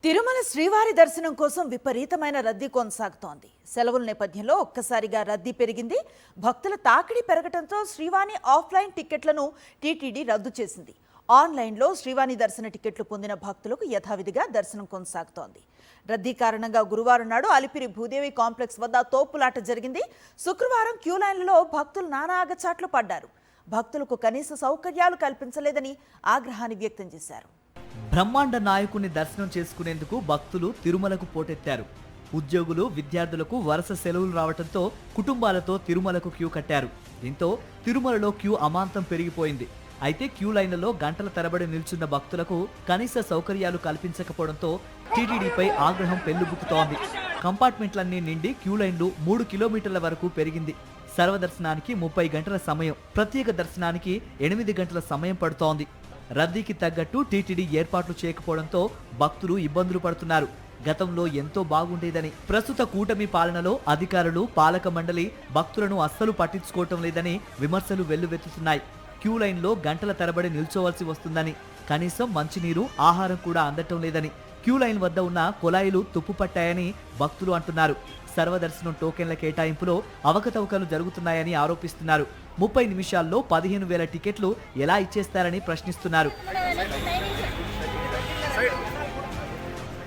తిరుమల శ్రీవారి దర్శనం కోసం విపరీతమైన రద్దీ కొనసాగుతోంది. సెలవుల నేపథ్యంలో ఒక్కసారిగా రద్దీ పెరిగింది. భక్తుల తాకిడి పెరగడంతో శ్రీవాణి ఆఫ్లైన్ టికెట్లను టీటీడీ రద్దు చేసింది. ఆన్లైన్లో శ్రీవాణి దర్శన టికెట్లు పొందిన భక్తులకు యథావిధిగా దర్శనం కొనసాగుతోంది. రద్దీ కారణంగా గురువారం నాడు అలిపిరి భూదేవి కాంప్లెక్స్ వద్ద తోపులాట జరిగింది. శుక్రవారం క్యూ లైన్లలో భక్తులు నానా ఆగచాట్లు పడ్డారు. భక్తులకు కనీస సౌకర్యాలు కల్పించలేదని ఆగ్రహాన్ని వ్యక్తం చేశారు. బ్రహ్మాండ నాయకుని దర్శనం చేసుకునేందుకు భక్తులు తిరుమలకు పోటెత్తారు. ఉద్యోగులు, విద్యార్థులకు వరుస సెలవులు రావడంతో కుటుంబాలతో తిరుమలకు క్యూ కట్టారు. దీంతో తిరుమలలో క్యూ అమాంతం పెరిగిపోయింది. అయితే క్యూ లైన్లలో గంటల తరబడి నిల్చున్న భక్తులకు కనీస సౌకర్యాలు కల్పించకపోవడంతో టీటీడీపై ఆగ్రహం పెల్లుబుకుతోంది. కంపార్ట్మెంట్లన్నీ నిండి క్యూ లైన్లు 3 కిలోమీటర్ల వరకు పెరిగింది. సర్వదర్శనానికి 30 గంటల సమయం, ప్రత్యేక దర్శనానికి 8 గంటల సమయం పడుతోంది. రద్దీకి తగ్గట్టు టీటీడీ ఏర్పాట్లు చేయకపోవడంతో భక్తులు ఇబ్బందులు పడుతున్నారు. గతంలో ఎంతో బాగుండేదని, ప్రస్తుత కూటమి పాలనలో అధికారులు, పాలక మండలి భక్తులను అస్సలు పట్టించుకోవటం లేదని విమర్శలు వెల్లువెత్తుతున్నాయి. క్యూ లైన్లో గంటల తరబడి నిల్చోవలసి వస్తుందని, కనీసం మంచినీరు, ఆహారం కూడా అందటం లేదని, క్యూ లైన్ వద్ద ఉన్న కొలాయిలు తుప్పుపట్టాయని భక్తులు అంటున్నారు. సర్వదర్శనం టోకెన్ల కేటాయింపులో అవకతవకలు జరుగుతున్నాయని ఆరోపిస్తున్నారు. 30 నిమిషాల్లో 15,000 టికెట్లు ఎలా ఇచ్చేస్తారని ప్రశ్నిస్తున్నారు.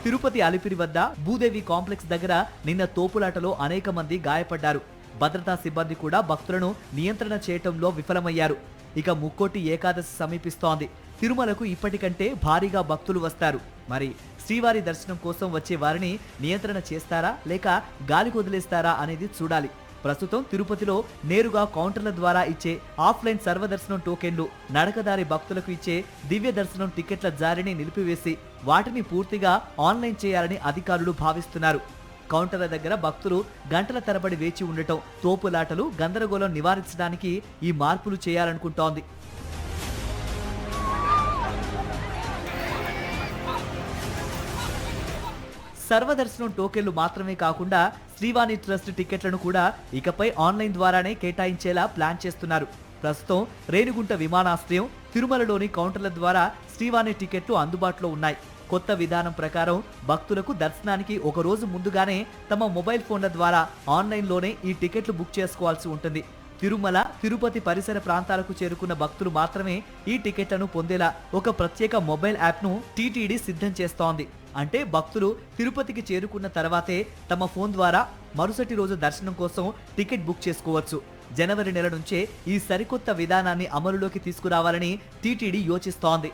తిరుపతి అలిపిరి వద్ద భూదేవి కాంప్లెక్స్ దగ్గర నిన్న తోపులాటలో అనేక మంది గాయపడ్డారు. భద్రతా సిబ్బంది కూడా భక్తులను నియంత్రణ చేయటంలో విఫలమయ్యారు. ఇక ముక్కోటి ఏకాదశి సమీపిస్తోంది. తిరుమలకు ఇప్పటికంటే భారీగా భక్తులు వస్తారు. మరి శ్రీవారి దర్శనం కోసం వచ్చే వారిని నియంత్రణ చేస్తారా లేక గాలికి వదిలేస్తారా అనేది చూడాలి. ప్రస్తుతం తిరుపతిలో నేరుగా కౌంటర్ల ద్వారా ఇచ్చే ఆఫ్లైన్ సర్వదర్శనం టోకెన్లు, నడకదారి భక్తులకు ఇచ్చే దివ్య దర్శనం టికెట్ల జారీని నిలిపివేసి వాటిని పూర్తిగా ఆన్లైన్ చేయాలని అధికారులు భావిస్తున్నారు. కౌంటర్ల దగ్గర భక్తులు గంటల తరబడి వేచి ఉండటం, తోపులాటలు, గందరగోళం నివారించడానికి ఈ మార్పులు చేయాలనుకుంటోంది. సర్వదర్శనం టోకెన్లు మాత్రమే కాకుండా శ్రీవాణి ట్రస్ట్ టికెట్లను కూడా ఇకపై ఆన్లైన్ ద్వారానే కేటాయించేలా ప్లాన్ చేస్తున్నారు. ప్రస్తుతం రేణిగుంట విమానాశ్రయం, తిరుమలలోని కౌంటర్ల ద్వారా శ్రీవాణి టికెట్లు అందుబాటులో ఉన్నాయి. కొత్త విధానం ప్రకారం భక్తులకు దర్శనానికి ఒక రోజు ముందుగానే తమ మొబైల్ ఫోన్ల ద్వారా ఆన్లైన్లోనే ఈ టికెట్లు బుక్ చేసుకోవాల్సి ఉంటుంది. తిరుమల, తిరుపతి పరిసర ప్రాంతాలకు చేరుకున్న భక్తులు మాత్రమే ఈ టికెట్లను పొందేలా ఒక ప్రత్యేక మొబైల్ యాప్ను టీటీడీ సిద్ధం చేస్తోంది. అంటే భక్తులు తిరుపతికి చేరుకున్న తర్వాతే తమ ఫోన్ ద్వారా మరుసటి రోజు దర్శనం కోసం టికెట్ బుక్ చేసుకోవచ్చు. జనవరి నెల నుంచే ఈ సరికొత్త విధానాన్ని అమలులోకి తీసుకురావాలని టీటీడీ యోచిస్తోంది.